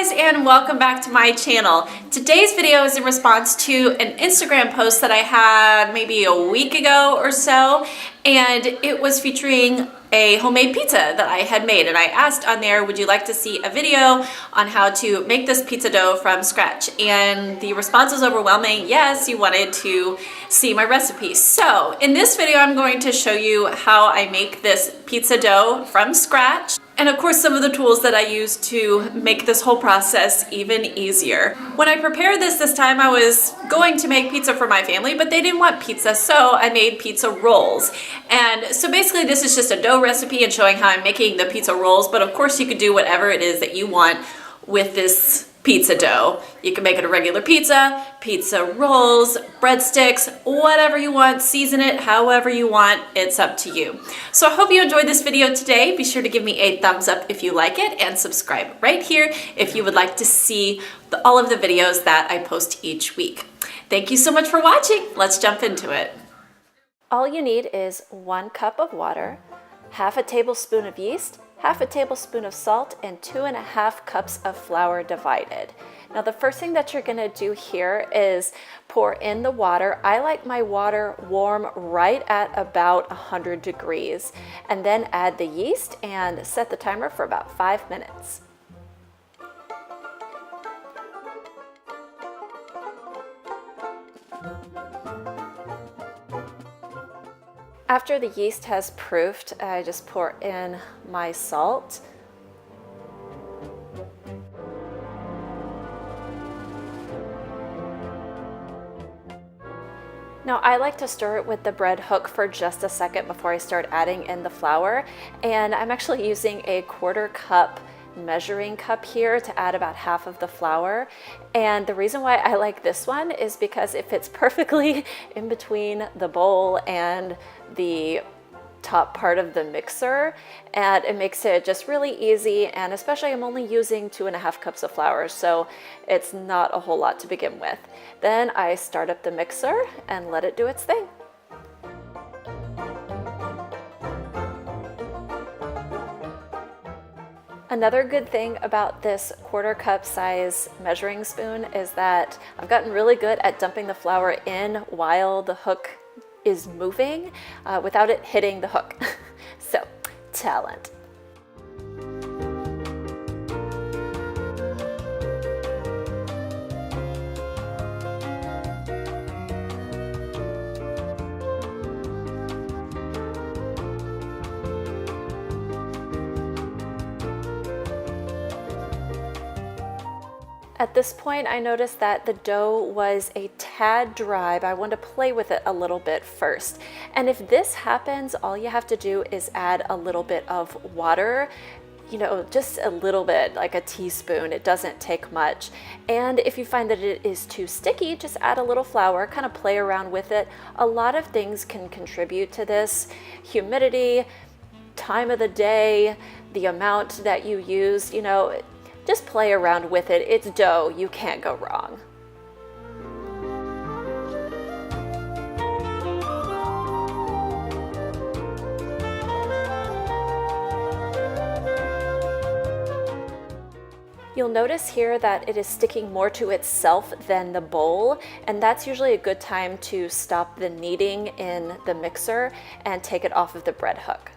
guys, and welcome back to my channel. Today's video is in response to an Instagram post that I had maybe a week ago or so, and it was featuring a homemade pizza that I had made, and I asked on there, would you like to see a video on how to make this pizza dough from scratch? And the response was overwhelming. Yes, you wanted to see my recipe. So in this video, I'm going to show you how I make this pizza dough from scratch, and of course some of the tools that I use to make this whole process even easier. When I prepared this time, I was going to make pizza for my family, but they didn't want pizza, so I made pizza rolls. And so basically this is just a dough recipe and showing how I'm making the pizza rolls, but of course you could do whatever it is that you want with this pizza dough. You can make it a regular pizza, pizza rolls, breadsticks, whatever you want, season it however you want, it's up to you. So I hope you enjoyed this video today. Be sure to give me a thumbs up if you like it, and subscribe right here if you would like to see all of the videos that I post each week. Thank you so much for watching. Let's jump into it. All you need is 1 cup of water, half a tablespoon of yeast, half a tablespoon of salt, and 2.5 cups of flour divided. Now the first thing that you're gonna do here is pour in the water. I like my water warm right at about 100 degrees, and then add the yeast and set the timer for about 5 minutes. After the yeast has proofed, I just pour in my salt. Now I like to stir it with the bread hook for just a second before I start adding in the flour, and I'm actually using a 1/4 cup measuring cup here to add about half of the flour. And the reason why I like this one is because it fits perfectly in between the bowl and the top part of the mixer, and it makes it just really easy. And especially I'm only using 2.5 cups of flour, so it's not a whole lot to begin with. Then I start up the mixer and let it do its thing. Another good thing about this 1/4 cup size measuring spoon is that I've gotten really good at dumping the flour in while the hook is moving without it hitting the hook. So, talent. At this point, I noticed that the dough was a tad dry, but I wanted to play with it a little bit first. And if this happens, all you have to do is add a little bit of water, you know, just a little bit, like a teaspoon. It doesn't take much. And if you find that it is too sticky, just add a little flour, kind of play around with it. A lot of things can contribute to this: humidity, time of the day, the amount that you use, you know. Just play around with it. It's dough. You can't go wrong. You'll notice here that it is sticking more to itself than the bowl, and that's usually a good time to stop the kneading in the mixer and take it off of the bread hook.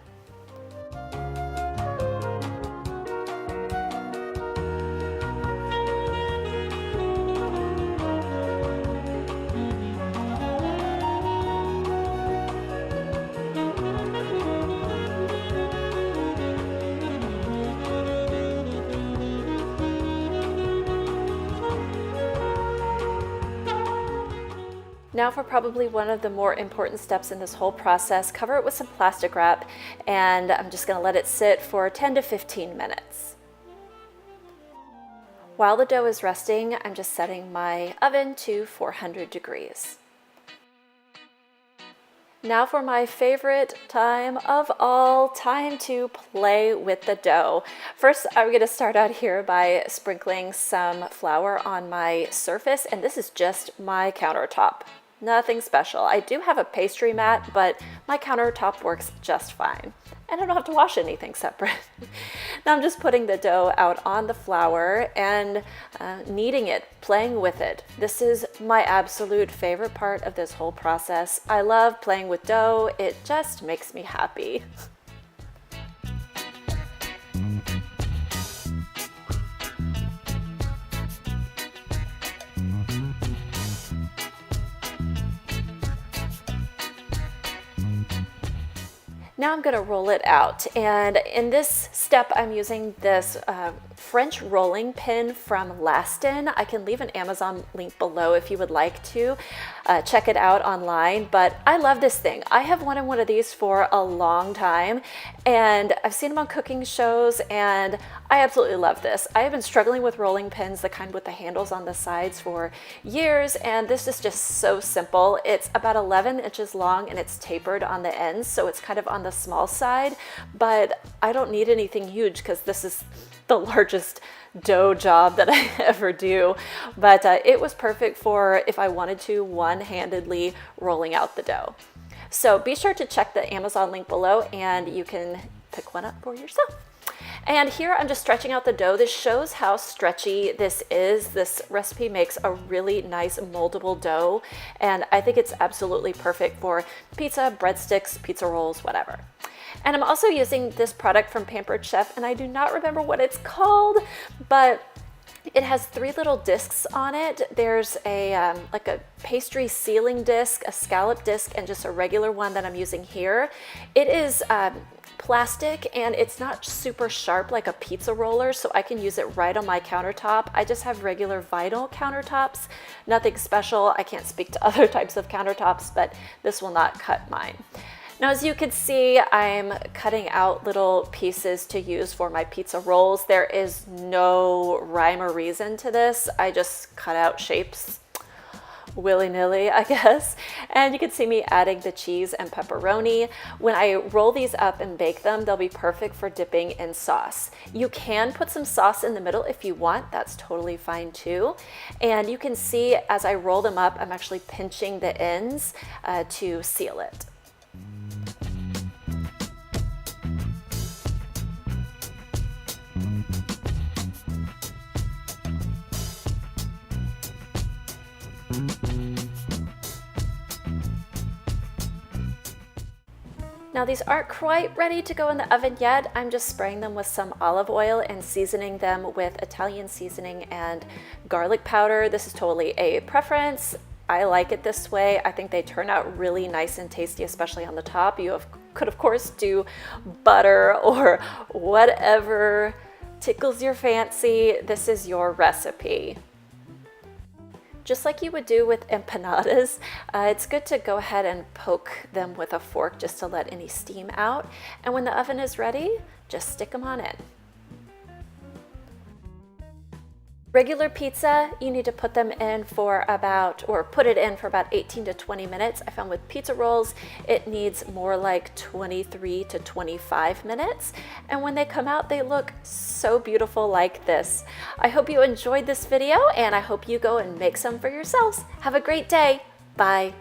Now for probably one of the more important steps in this whole process, cover it with some plastic wrap, and I'm just going to let it sit for 10 to 15 minutes. While the dough is resting, I'm just setting my oven to 400 degrees. Now for my favorite time of all, time to play with the dough. First, I'm going to start out here by sprinkling some flour on my surface, and this is just my countertop. Nothing special. I do have a pastry mat, but my countertop works just fine. And I don't have to wash anything separate. Now I'm just putting the dough out on the flour and kneading it, playing with it. This is my absolute favorite part of this whole process. I love playing with dough. It just makes me happy. Now I'm going to roll it out, and in this step I'm using this French rolling pin from Lastin. I can leave an Amazon link below if you would like to check it out online, but I love this thing. I have wanted one of these for a long time, and I've seen them on cooking shows, and I absolutely love this. I have been struggling with rolling pins, the kind with the handles on the sides, for years, and this is just so simple. It's about 11 inches long and it's tapered on the ends, so it's kind of on the small side, but I don't need anything huge because this is the largest dough job that I ever do. But it was perfect for if I wanted to one-handedly rolling out the dough. So be sure to check the Amazon link below and you can pick one up for yourself. And here I'm just stretching out the dough. This shows how stretchy this is. This recipe makes a really nice moldable dough, and I think it's absolutely perfect for pizza, breadsticks, pizza rolls, whatever. And I'm also using this product from Pampered Chef, and I do not remember what it's called, but it has 3 little discs on it. There's a like a pastry sealing disc, a scallop disc, and just a regular one that I'm using here. It is plastic and it's not super sharp like a pizza roller, so I can use it right on my countertop. I just have regular vinyl countertops, nothing special. I can't speak to other types of countertops, but this will not cut mine. Now, as you can see, I'm cutting out little pieces to use for my pizza rolls. There is no rhyme or reason to this. I just cut out shapes willy-nilly, I guess. And you can see me adding the cheese and pepperoni. When I roll these up and bake them, they'll be perfect for dipping in sauce. You can put some sauce in the middle if you want. That's totally fine too. And you can see as I roll them up, I'm actually pinching the ends to seal it. Now these aren't quite ready to go in the oven yet. I'm just spraying them with some olive oil and seasoning them with Italian seasoning and garlic powder. This is totally a preference. I like it this way. I think they turn out really nice and tasty, especially on the top. You could of course do butter or whatever tickles your fancy. This is your recipe. Just like you would do with empanadas, it's good to go ahead and poke them with a fork just to let any steam out. And when the oven is ready, just stick them on in. Regular pizza, you need to put them in for put it in for about 18 to 20 minutes. I found with pizza rolls, it needs more like 23 to 25 minutes. And when they come out, they look so beautiful like this. I hope you enjoyed this video and I hope you go and make some for yourselves. Have a great day. Bye.